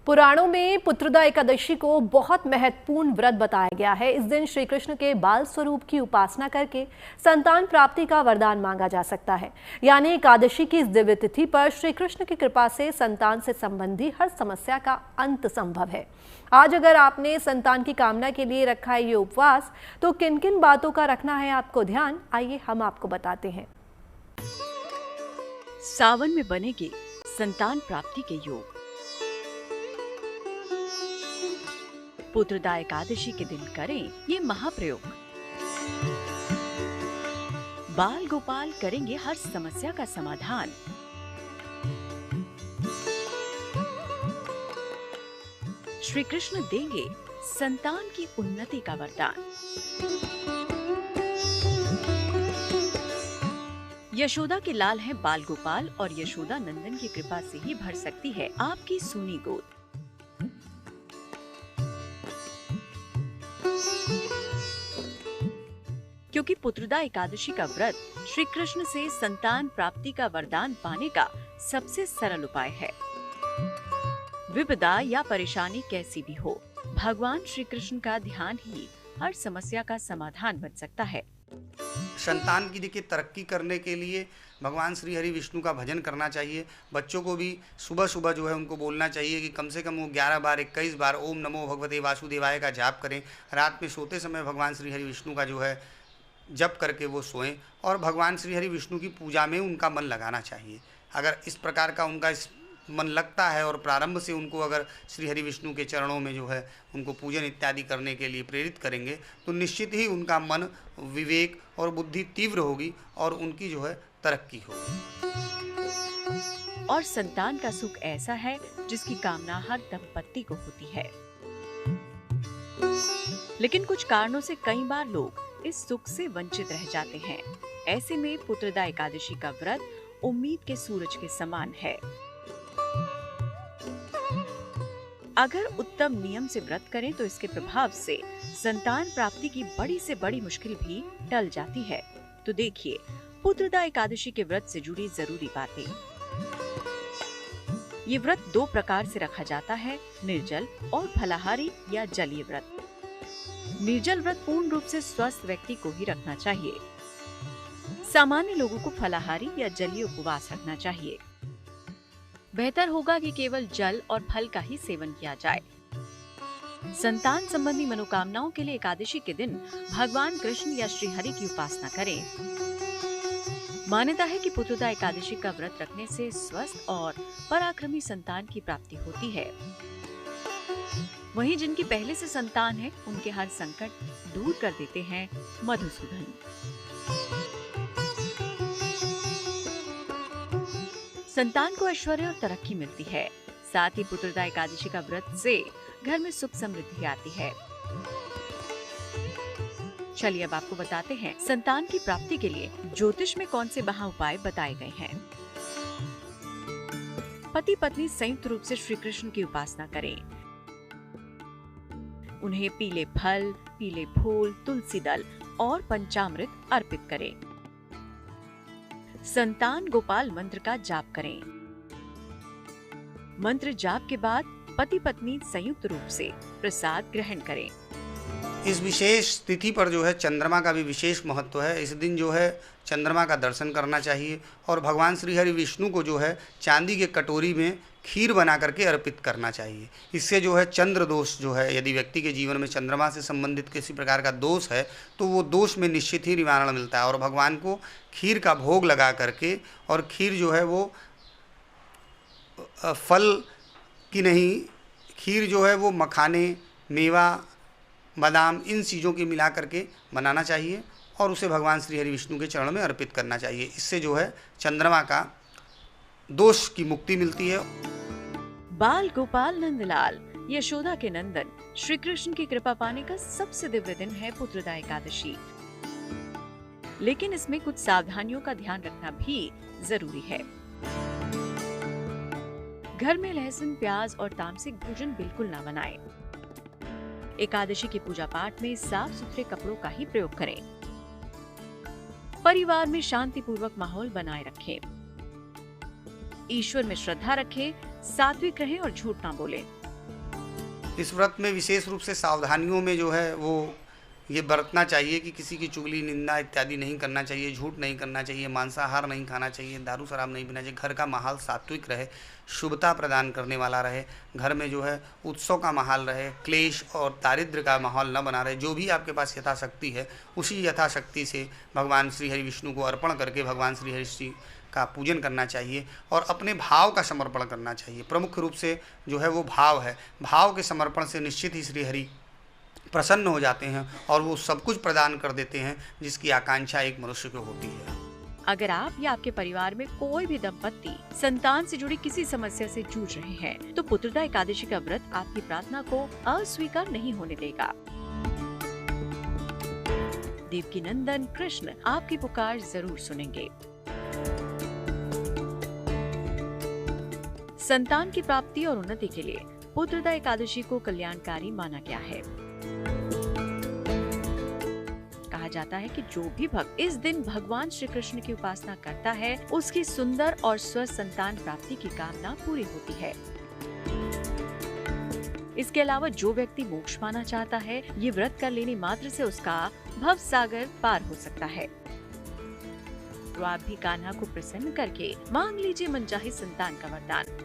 पुराणों में पुत्रदा एकादशी को बहुत महत्वपूर्ण व्रत बताया गया है। इस दिन श्री कृष्ण के बाल स्वरूप की उपासना करके संतान प्राप्ति का वरदान मांगा जा सकता है। यानी एकादशी की इस दिव्य तिथि पर श्री कृष्ण की कृपा से संतान से संबंधी हर समस्या का अंत संभव है। आज अगर आपने संतान की कामना के लिए रखा है ये उपवास, तो किन किन बातों का रखना है आपको ध्यान, आइए हम आपको बताते हैं। सावन में बनेगी संतान प्राप्ति के योग। पुत्रदा एकादशी के दिन करें ये महाप्रयोग। बाल गोपाल करेंगे हर समस्या का समाधान। श्री कृष्ण देंगे संतान की उन्नति का वरदान। यशोदा के लाल हैं बाल गोपाल और यशोदा नंदन की कृपा से ही भर सकती है आपकी सूनी गोद। क्योंकि पुत्रदा एकादशी का व्रत श्री कृष्ण से संतान प्राप्ति का वरदान पाने का सबसे सरल उपाय है। विपदा या परेशानी कैसी भी हो, भगवान श्री कृष्ण का ध्यान ही हर समस्या का समाधान बन सकता है। संतान की देखिए तरक्की करने के लिए भगवान श्री हरि विष्णु का भजन करना चाहिए। बच्चों को भी सुबह सुबह जो है उनको बोलना चाहिए कि कम से कम वो 11 बार 21 बार ओम नमो भगवते वासुदेवाय का जाप करें। रात में सोते समय भगवान श्री हरि विष्णु का जो है जप करके वो सोएं और भगवान श्री हरि विष्णु की पूजा में उनका मन लगाना चाहिए। अगर इस प्रकार का उनका मन लगता है और प्रारंभ से उनको अगर श्री हरि विष्णु के चरणों में जो है उनको पूजन इत्यादि करने के लिए प्रेरित करेंगे तो निश्चित ही उनका मन, विवेक और बुद्धि तीव्र होगी और उनकी जो है तरक्की होगी। और संतान का सुख ऐसा है जिसकी कामना हर दंपत्ति को होती है, लेकिन कुछ कारणों से कई बार लोग इस सुख से वंचित रह जाते हैं। ऐसे में पुत्रदा एकादशी का व्रत उम्मीद के सूरज के समान है। अगर उत्तम नियम से व्रत करें तो इसके प्रभाव से संतान प्राप्ति की बड़ी से बड़ी मुश्किल भी टल जाती है। तो देखिए पुत्रदा एकादशी के व्रत से जुड़ी जरूरी बातें। ये व्रत 2 प्रकार से रखा जाता है, निर्जल और फलाहारी या जलीय व्रत। निर्जल व्रत पूर्ण रूप से स्वस्थ व्यक्ति को ही रखना चाहिए। सामान्य लोगों को फलाहारी या जलीय उपवास रखना चाहिए। बेहतर होगा कि केवल जल और फल का ही सेवन किया जाए। संतान संबंधी मनोकामनाओं के लिए एकादशी के दिन भगवान कृष्ण या श्री हरि की उपासना करें। मान्यता है कि पुत्रदा एकादशी का व्रत रखने से स्वस्थ और पराक्रमी संतान की प्राप्ति होती है। वहीं जिनकी पहले से संतान है उनके हर संकट दूर कर देते हैं मधुसूदन। संतान को ऐश्वर्य और तरक्की मिलती है। साथ ही पुत्रदा एकादशी का व्रत से घर में सुख समृद्धि आती है। चलिए अब आपको बताते हैं संतान की प्राप्ति के लिए ज्योतिष में कौन से महा उपाय बताए गए हैं। पति पत्नी संयुक्त रूप से श्री कृष्ण की उपासना करें। उन्हें पीले फल, पीले फूल, तुलसी दल और पंचामृत अर्पित करें। संतान गोपाल मंत्र का जाप करें। मंत्र जाप के बाद पति पत्नी संयुक्त रूप से प्रसाद ग्रहण करें। इस विशेष तिथि पर जो है चंद्रमा का भी विशेष महत्व है। इस दिन जो है चंद्रमा का दर्शन करना चाहिए और भगवान श्री हरि विष्णु को जो है चांदी के कटोरी में खीर बना करके अर्पित करना चाहिए। इससे जो है चंद्र दोष जो है, यदि व्यक्ति के जीवन में चंद्रमा से संबंधित किसी प्रकार का दोष है तो वो दोष में निश्चित ही निवारण मिलता है। और भगवान को खीर का भोग लगा करके, और खीर जो है वो फल की नहीं, खीर जो है वो मखाने, मेवा, बादाम, इन चीज़ों की मिला करके बनाना चाहिए और उसे भगवान श्री हरि विष्णु के चरणों में अर्पित करना चाहिए। इससे जो है चंद्रमा का दोष की मुक्ति मिलती है। बाल गोपाल नंदलाल यशोदा के नंदन श्री कृष्ण की कृपा पाने का सबसे दिव्य दिन है पुत्रदा एकादशी। लेकिन इसमें कुछ सावधानियों का ध्यान रखना भी जरूरी है। घर में लहसुन, प्याज और तामसिक भोजन बिल्कुल ना बनाएं। एकादशी की पूजा पाठ में साफ सुथरे कपड़ों का ही प्रयोग करें। परिवार में शांतिपूर्वक माहौल बनाए रखें। ईश्वर में श्रद्धा रखें, सात्विक रहें और झूठ ना बोलें। इस व्रत में विशेष रूप से सावधानियों में जो है वो ये बरतना चाहिए कि किसी की चुगली, निंदा इत्यादि नहीं करना चाहिए, झूठ नहीं करना चाहिए, मांसाहार नहीं खाना चाहिए, दारू शराब नहीं पीना चाहिए। घर का माहौल सात्विक रहे, शुभता प्रदान करने वाला रहे, घर में जो है उत्सव का माहौल रहे, क्लेश और दारिद्र्य का माहौल न बना रहे। जो भी आपके पास यथाशक्ति है उसी यथाशक्ति से भगवान श्री हरि विष्णु को अर्पण करके भगवान श्री हरि श्री का पूजन करना चाहिए और अपने भाव का समर्पण करना चाहिए। प्रमुख रूप से जो है वो भाव है। भाव के समर्पण से निश्चित ही श्री हरि प्रसन्न हो जाते हैं और वो सब कुछ प्रदान कर देते हैं जिसकी आकांक्षा एक मनुष्य को होती है। अगर आप या आपके परिवार में कोई भी दंपत्ति संतान से जुड़ी किसी समस्या से जूझ रहे हैं तो पुत्रदा एकादशी का व्रत आपकी प्रार्थना को अस्वीकार नहीं होने देगा। देवकी नंदन कृष्ण आपकी पुकार जरूर सुनेंगे। संतान की प्राप्ति और उन्नति के लिए पुत्रदा एकादशी को कल्याणकारी माना गया है। कहा जाता है कि जो भी भक्त इस दिन भगवान श्री कृष्ण की उपासना करता है उसकी सुंदर और स्वस्थ संतान प्राप्ति की कामना पूरी होती है। इसके अलावा जो व्यक्ति मोक्ष पाना चाहता है ये व्रत कर लेने मात्र से उसका भव सागर पार हो सकता है। तो आप भी कान्हा को प्रसन्न करके मांग लीजिए मनचाही संतान का वरदान।